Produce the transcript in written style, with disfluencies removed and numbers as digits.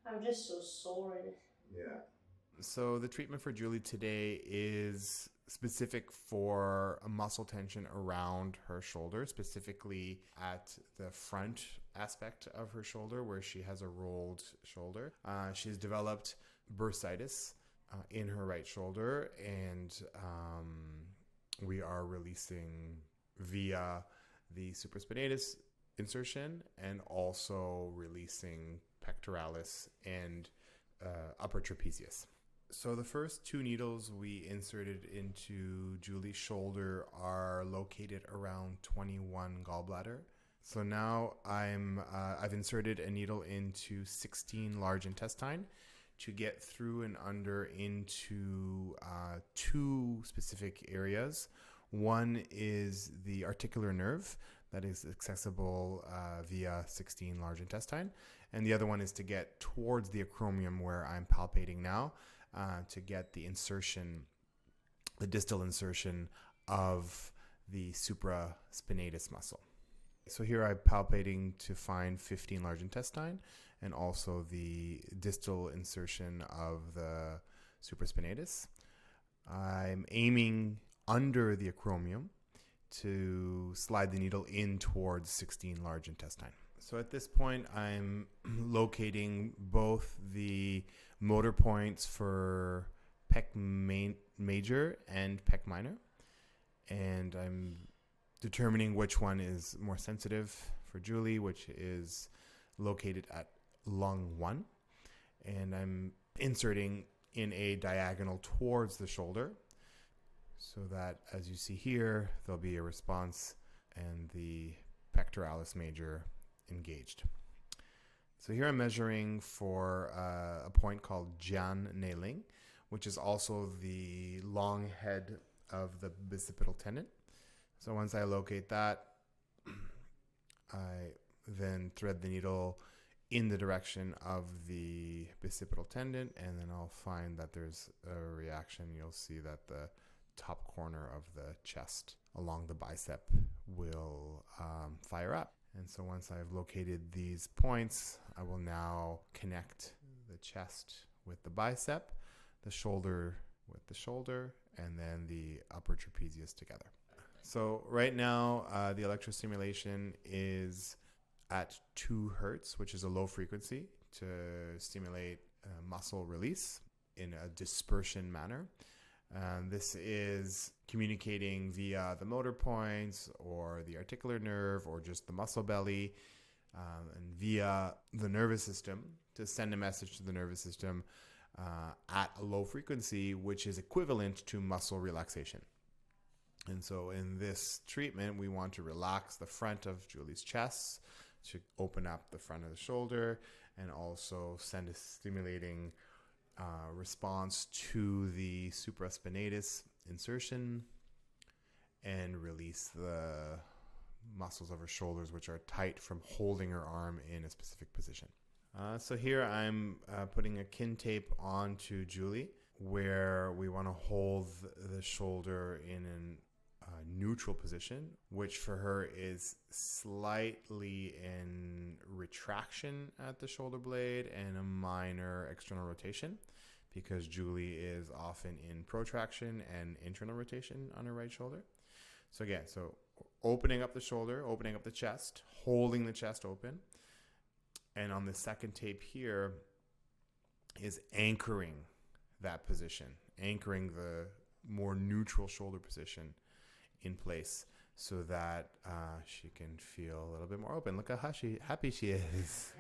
I'm just so sore. Yeah. So the treatment for Julie today is specific for a muscle tension around her shoulder, specifically at the front aspect of her shoulder where she has a rolled shoulder. She's developed bursitis in her right shoulder, and we are releasing via the supraspinatus insertion and also releasing pectoralis and upper trapezius. So the first two needles we inserted into Julie's shoulder are located around 21 gallbladder. So now I've inserted a needle into 16 large intestine to get through and under into two specific areas. One is the articular nerve that is accessible via 16 large intestine, and the other one is to get towards the acromion where I'm palpating now, to get the insertion, the distal insertion of the supraspinatus muscle. So here I'm palpating to find 15 large intestine and also the distal insertion of the supraspinatus. I'm aiming under the acromion to slide the needle in towards 16 large intestine. So at this point, I'm locating both the motor points for pec major and pec minor, and I'm determining which one is more sensitive for Julie, which is located at lung 1, and I'm inserting in a diagonal towards the shoulder so that, as you see here, there'll be a response and the pectoralis major engaged. So here I'm measuring for a point called Jian nailing, which is also the long head of the bicipital tendon. So once I locate that, I then thread the needle in the direction of the bicipital tendon, and then I'll find that there's a reaction. You'll see that the top corner of the chest along the bicep will fire up. And so once I've located these points, I will now connect the chest with the bicep, the shoulder with the shoulder, and then the upper trapezius together. So right now, the electrostimulation is at 2 hertz, which is a low frequency to stimulate muscle release in a dispersion manner. This is communicating via the motor points or the articular nerve or just the muscle belly, and via the nervous system to send a message to the nervous system at a low frequency, which is equivalent to muscle relaxation. And so in this treatment, we want to relax the front of Julie's chest to open up the front of the shoulder and also send a stimulating response to the supraspinatus insertion and release the muscles of her shoulders, which are tight from holding her arm in a specific position. So here I'm putting a kin tape onto Julie where we want to hold the shoulder in an neutral position, which for her is slightly in retraction at the shoulder blade and a minor external rotation, because Julie is often in protraction and internal rotation on her right shoulder. So again, so opening up the shoulder, opening up the chest, holding the chest open. And on the second tape here is anchoring that position, anchoring the more neutral shoulder position in place so that she can feel a little bit more open. Look how happy she is.